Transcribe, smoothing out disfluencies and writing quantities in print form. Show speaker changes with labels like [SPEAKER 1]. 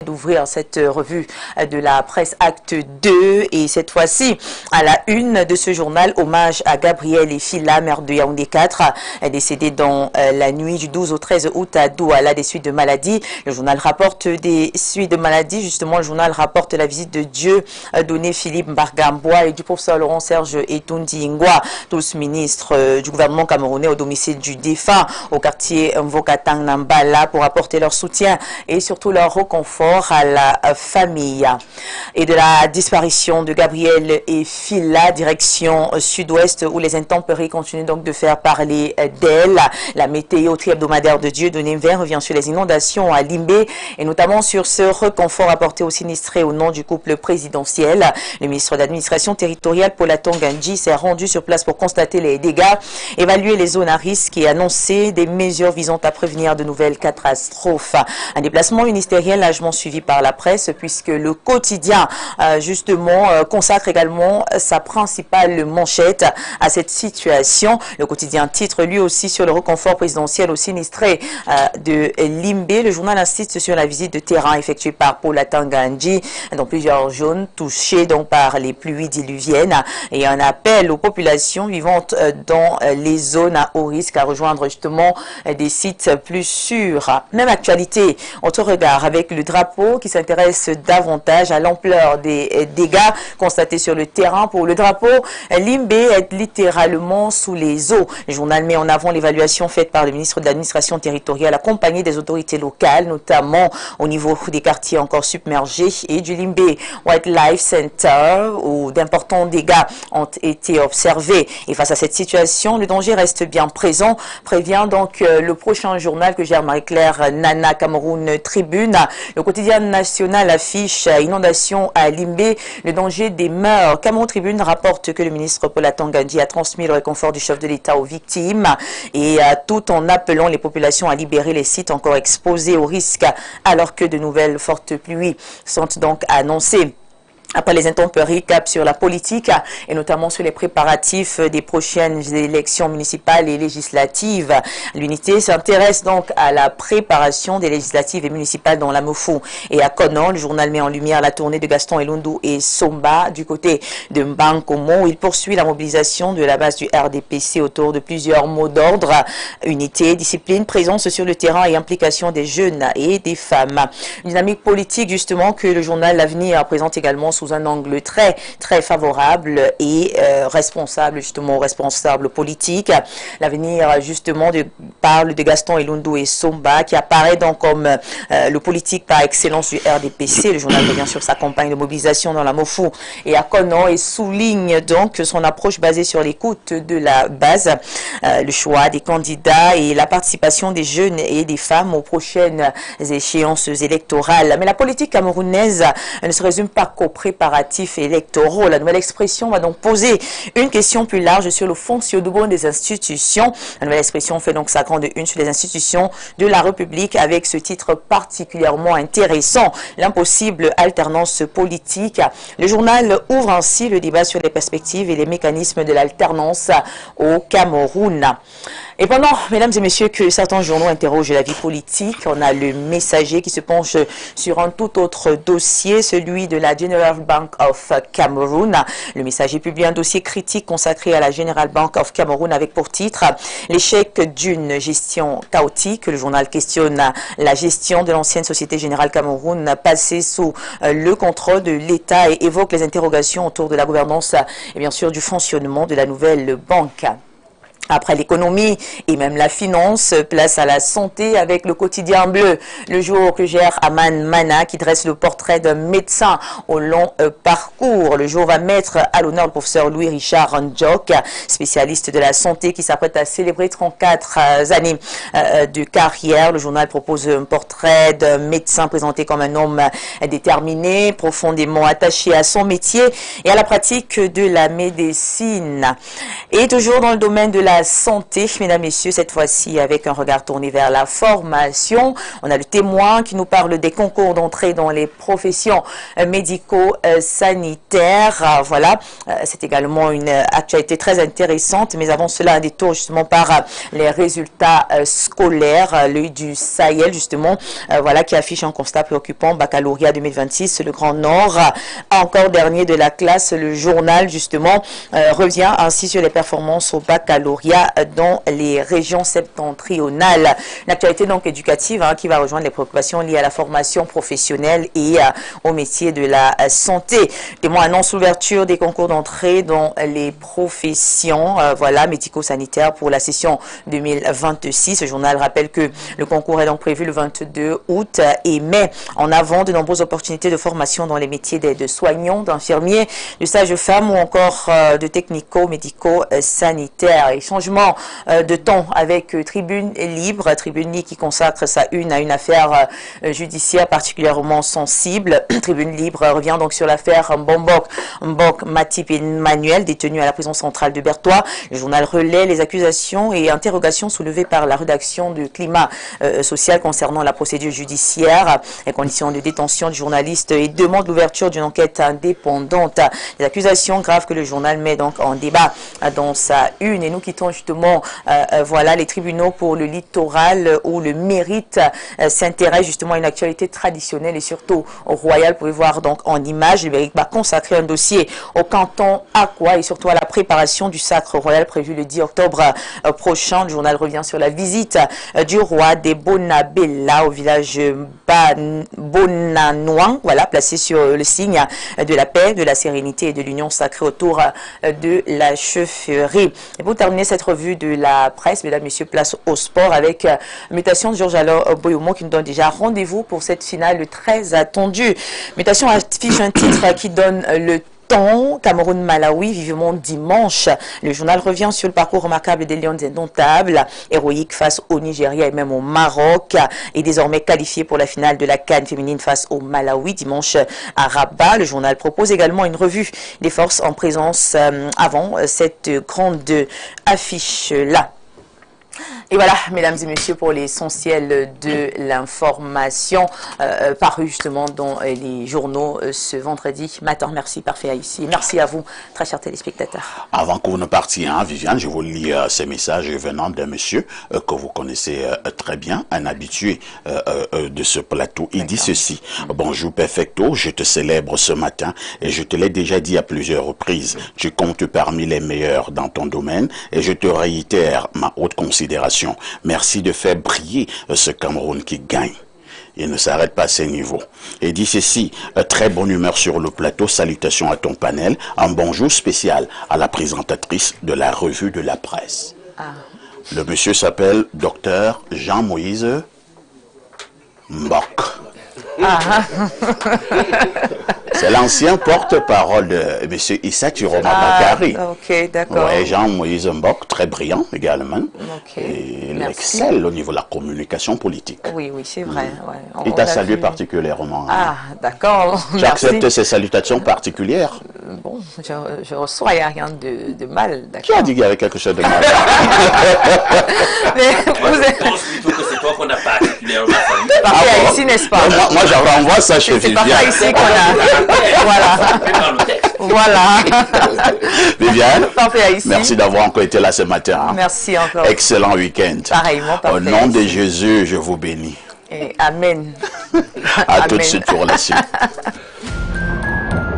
[SPEAKER 1] d'ouvrir cette revue de la presse acte 2 et cette fois-ci à la une de ce journal, hommage à Gabriel Efila, maire de Yaoundé 4, décédé dans la nuit du 12 au 13 août à Douala des suites de maladies. Le journal rapporte des suites de maladies. Justement, le journal rapporte la visite de Dieu donnée Philippe Mbargambois et du professeur Laurent Serge Etundi Ingwa, tous ministres du gouvernement camerounais, au domicile du défunt au quartier Mvokatang Nambala pour apporter leur soutien et surtout leur réconfort à la famille. Et de la disparition de Gabriel Efila, direction sud-ouest où les intempéries continuent donc de faire parler d'elle. La météo tri-hebdomadaire de Dieu Donné Vert revient sur les inondations à Limbé et notamment sur ce réconfort apporté aux sinistrés au nom du couple présidentiel. Le ministre de l'administration territoriale Paul Atongandji s'est rendu sur place pour constater les dégâts, évaluer les zones à risque et annoncer des mesures visant à prévenir de nouvelles catastrophes. Un déplacement ministériel largement suivi par la presse puisque le quotidien justement consacre également sa principale manchette à cette situation. Le quotidien titre lui aussi sur le réconfort présidentiel aux sinistrés de Limbé. Le journal insiste sur la visite de terrain effectuée par Paul Atongandji dans plusieurs zones touchées donc par les pluies diluviennes et un appel aux populations vivantes dans les zones à haut risque à rejoindre justement des sites plus sûrs. Même actualité, autre regard avec le drapeau qui s'intéresse davantage à l'ampleur des dégâts constatés sur le terrain. Pour le drapeau, Limbé est littéralement sous les eaux. Le journal met en avant l'évaluation faite par le ministre de l'administration territoriale accompagné des autorités locales, notamment au niveau des quartiers encore submergés et du Limbé Wildlife Center où d'importants dégâts ont été observés. Et face à cette situation, le danger reste bien présent, prévient donc le prochain journal que gère Marie-Claire Nana, Cameroun Tribune. Le quotidien national affiche inondation à Limbé, le danger demeure. Cameroun Tribune rapporte que le ministre Paul Atongandji a transmis le réconfort du chef de l'État aux victimes et tout en appelant les populations à libérer les sites encore exposés au risque alors que de nouvelles fortes pluies sont donc annoncées. Après les intempéries, cap sur la politique et notamment sur les préparatifs des prochaines élections municipales et législatives. L'unité s'intéresse donc à la préparation des législatives et municipales dans la Mofou et à Konon. Le journal met en lumière la tournée de Gaston Elundu et Somba du côté de Mbankomo où il poursuit la mobilisation de la base du RDPC autour de plusieurs mots d'ordre. Unité, discipline, présence sur le terrain et implication des jeunes et des femmes. Une dynamique politique justement que le journal L'Avenir présente également sous un angle très favorable et responsable politique. L'Avenir justement parle de Gaston Elundu et Somba qui apparaît donc comme le politique par excellence du RDPC. Le journal revient sur sa campagne de mobilisation dans la Mofou et à Konon et souligne donc son approche basée sur l'écoute de la base, le choix des candidats et la participation des jeunes et des femmes aux prochaines échéances électorales. Mais la politique camerounaise ne se résume pas qu'aux préparatifs électoraux. La nouvelle expression va donc poser une question plus large sur le fonctionnement des institutions. La nouvelle expression fait donc sa grande une sur les institutions de la République avec ce titre particulièrement intéressant, l'impossible alternance politique. Le journal ouvre ainsi le débat sur les perspectives et les mécanismes de l'alternance au Cameroun. Et pendant, mesdames et messieurs, que certains journaux interrogent la vie politique, on a le Messager qui se penche sur un tout autre dossier, celui de la General Bank of Cameroon. Le Messager publie un dossier critique consacré à la General Bank of Cameroon avec pour titre « L'échec d'une gestion chaotique ». Le journal questionne la gestion de l'ancienne Société Générale Cameroun passée sous le contrôle de l'État et évoque les interrogations autour de la gouvernance et bien sûr du fonctionnement de la nouvelle banque. Après l'économie et même la finance, place à la santé avec le quotidien bleu. Le jour que gère Aman Mana qui dresse le portrait d'un médecin au long parcours. Le jour va mettre à l'honneur le professeur Louis-Richard Ndjok, spécialiste de la santé qui s'apprête à célébrer 34 années de carrière. Le journal propose un portrait d'un médecin présenté comme un homme déterminé, profondément attaché à son métier et à la pratique de la médecine. Et toujours dans le domaine de la la santé, mesdames, messieurs, cette fois-ci avec un regard tourné vers la formation. On a le témoin qui nous parle des concours d'entrée dans les professions médico-sanitaires. Voilà, c'est également une actualité très intéressante, mais avant cela, un détour justement par les résultats scolaires, l'œil du Sahel justement, voilà, qui affiche un constat préoccupant. Baccalauréat 2026, le Grand Nord, encore dernier de la classe. Le journal justement revient ainsi sur les performances au baccalauréat dans les régions septentrionales. Une actualité donc éducative qui va rejoindre les préoccupations liées à la formation professionnelle et au métier de la santé. Témoin annonce l'ouverture des concours d'entrée dans les professions voilà, médico-sanitaires pour la session 2026. Ce journal rappelle que le concours est donc prévu le 22 août et met en avant de nombreuses opportunités de formation dans les métiers de soignants, d'infirmiers, de sages-femmes ou encore de technico-médico-sanitaires. Et changement de ton avec Tribune Libre, Tribune Libre qui consacre sa une à une affaire judiciaire particulièrement sensible. Tribune Libre revient donc sur l'affaire Mbok Matip Emmanuel, détenu à la prison centrale de Bertois. Le journal relaie les accusations et interrogations soulevées par la rédaction du climat social concernant la procédure judiciaire, les conditions de détention du journaliste et demande l'ouverture d'une enquête indépendante. Les accusations graves que le journal met donc en débat dans sa une. Et nous quittons justement voilà, les tribunaux pour le littoral où le mérite s'intéresse justement à une actualité traditionnelle et surtout royale. Vous pouvez voir donc en image, le mérite va consacrer un dossier au canton Aqua et surtout à la préparation du sacre royal prévu le 10 octobre prochain. Le journal revient sur la visite du roi des Bonabella au village Bonanoan, voilà, placé sur le signe de la paix, de la sérénité et de l'union sacrée autour de la chefferie. Et pour terminer cette revue de la presse, mesdames, messieurs, place au sport avec Mutation de Georges Alors Boyomo qui nous donne déjà rendez-vous pour cette finale très attendue. Mutation affiche un titre qui donne le Cameroun-Malawi, vivement dimanche. Le journal revient sur le parcours remarquable des Lions indomptables, héroïque face au Nigeria et même au Maroc, et désormais qualifié pour la finale de la CAN féminine face au Malawi dimanche à Rabat. Le journal propose également une revue des forces en présence avant cette grande affiche-là. Et voilà, mesdames et messieurs, pour l'essentiel de l'information parue justement dans les journaux ce vendredi matin. Merci, parfait ici. Merci à vous, très chers téléspectateurs.
[SPEAKER 2] Avant que vous ne partiez, Viviane, je vous lis ces messages venant d'un monsieur que vous connaissez très bien, un habitué de ce plateau. Il dit ceci: bonjour Perfecto, je te célèbre ce matin et je te l'ai déjà dit à plusieurs reprises. Tu comptes parmi les meilleurs dans ton domaine et je te réitère ma haute considération. Merci de faire briller ce Cameroun qui gagne. Il ne s'arrête pas à ces niveaux. Et dit ceci: très bonne humeur sur le plateau, salutations à ton panel, un bonjour spécial à la présentatrice de la revue de la presse. Le monsieur s'appelle Dr Jean-Moïse Mbok. C'est l'ancien porte-parole de M. Issa Turoma Bakari.
[SPEAKER 1] Ok, d'accord.
[SPEAKER 2] Ouais, Jean-Moïse Mbok, très brillant également. Et il excelle au niveau de la communication politique.
[SPEAKER 1] Oui, oui, c'est vrai. Ouais.
[SPEAKER 2] Il t'a salué particulièrement.
[SPEAKER 1] Ah, d'accord.
[SPEAKER 2] Tu acceptes ces salutations particulières?
[SPEAKER 1] Bon, je reçois, il n'y a rien de mal.
[SPEAKER 2] Qui a dit qu'il y avait quelque chose de mal?
[SPEAKER 1] Mais vous êtes...
[SPEAKER 3] Je pense plutôt que c'est toi qu'on n'a pas particulièrement salué.
[SPEAKER 1] Parfait ici, n'est-ce pas?
[SPEAKER 2] Moi, j'envoie ça chez Viviane.
[SPEAKER 1] C'est pas ici qu'on a... Voilà. Voilà.
[SPEAKER 2] Viviane,
[SPEAKER 1] parfait ici.
[SPEAKER 2] Merci d'avoir encore été là ce matin.
[SPEAKER 1] Merci encore.
[SPEAKER 2] Excellent week-end.
[SPEAKER 1] Pareillement, parfait.
[SPEAKER 2] Au nom de Jésus, je vous bénis.
[SPEAKER 1] Et amen.
[SPEAKER 2] À tout de suite pour la suite.